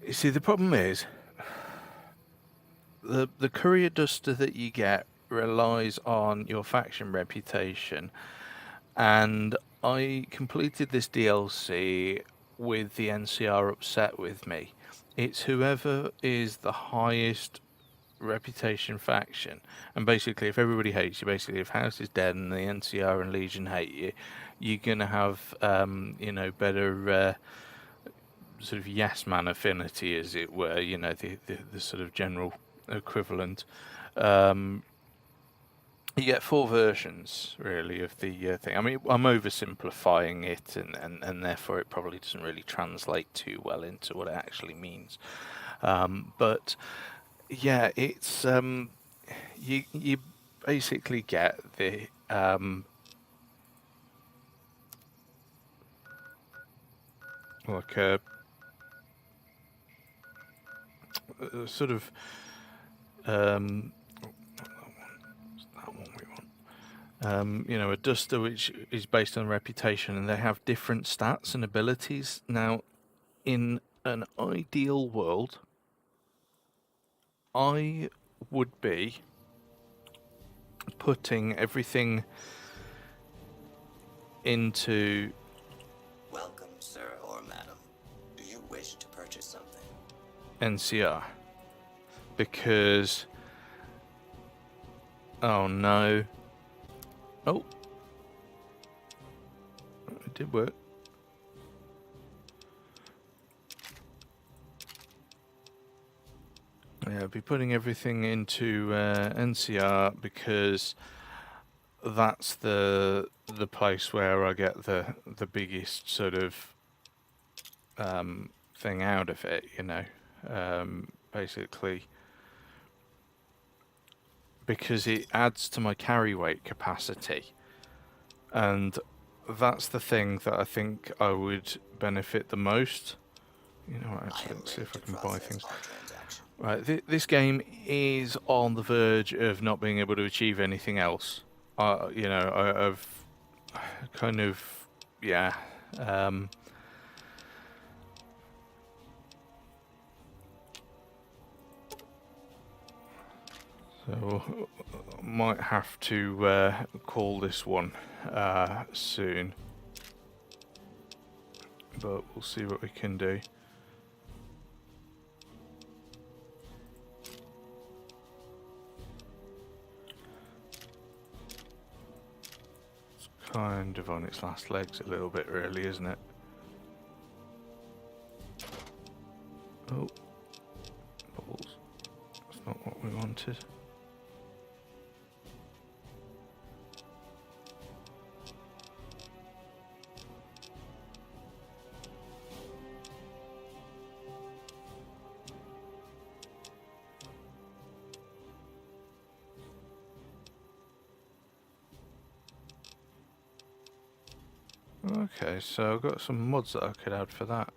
You see, the problem is the Courier Duster that you get relies on your faction reputation, and I completed this DLC with the NCR upset with me. It's whoever is the highest reputation faction, and basically if everybody hates you, basically if House is dead and the NCR and Legion hate you, you're gonna have you know, better sort of yes man affinity, as it were, you know, the sort of general equivalent. You get 4 versions, really, of the thing. I mean, I'm oversimplifying it, and therefore it probably doesn't really translate too well into what it actually means. But yeah, it's you basically get the like a sort of that one we want. You know, a duster which is based on reputation, and they have different stats and abilities. Now, in an ideal world, I would be putting everything into Welcome, sir or madam. Do you wish to purchase something? NCR, because oh no, oh, it did work. Yeah, I'll be putting everything into NCR because that's the place where I get the biggest sort of thing out of it, you know. Basically, because it adds to my carry weight capacity, and that's the thing that I think I would benefit the most. You know what, actually, let's see if I can buy things. Right, this game is on the verge of not being able to achieve anything else. You know, I've kind of, yeah. So might have to call this one soon, but we'll see what we can do. It's kind of on its last legs a little bit, really, isn't it? Oh, balls. That's not what we wanted. Okay, so I've got some mods that I could add for that.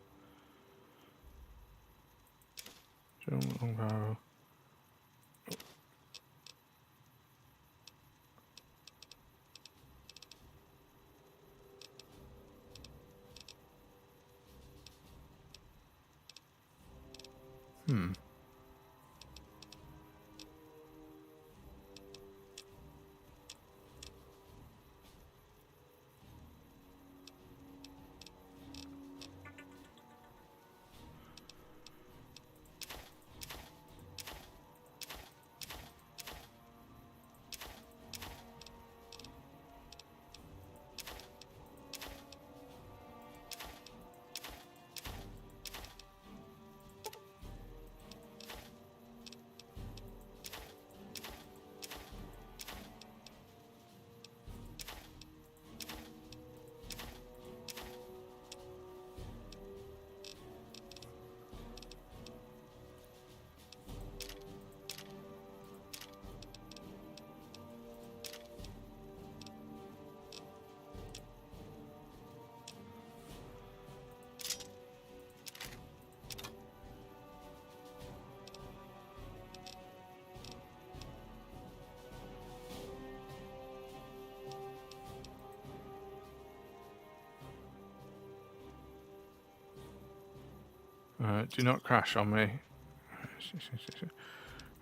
Do not crash on me.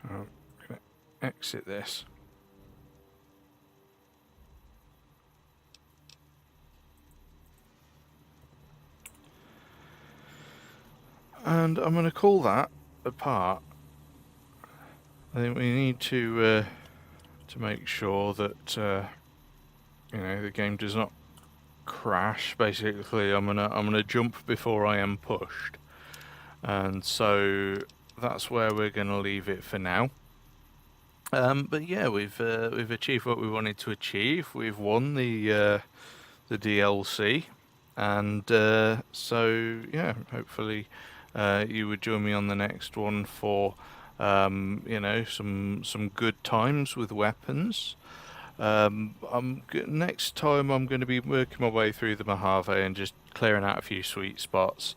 I'm gonna exit this. And I'm going to call that a part. I think we need to make sure that the game does not crash. Basically, I'm gonna jump before I am pushed, and so that's where we're gonna leave it for now. But yeah, we've achieved what we wanted to achieve. We've won the DLC, and so yeah, hopefully you would join me on the next one for some good times with weapons. Next time I'm going to be working my way through the Mojave and just clearing out a few sweet spots.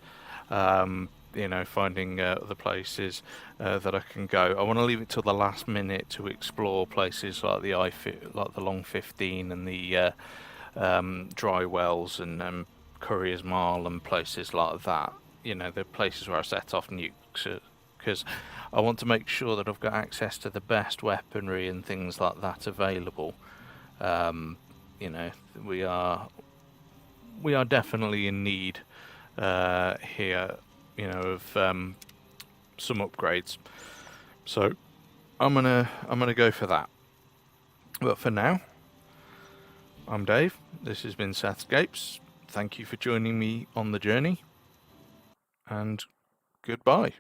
Finding other places that I can go. I want to leave it till the last minute to explore places like like the Long 15 and the dry wells and Courier's Mile and places like that. The places where I set off nukes, because I want to make sure that I've got access to the best weaponry and things like that available. We are definitely in need here, of some upgrades. So I'm gonna go for that. But for now, I'm Dave. This has been SethScapes. Thank you for joining me on the journey, and goodbye.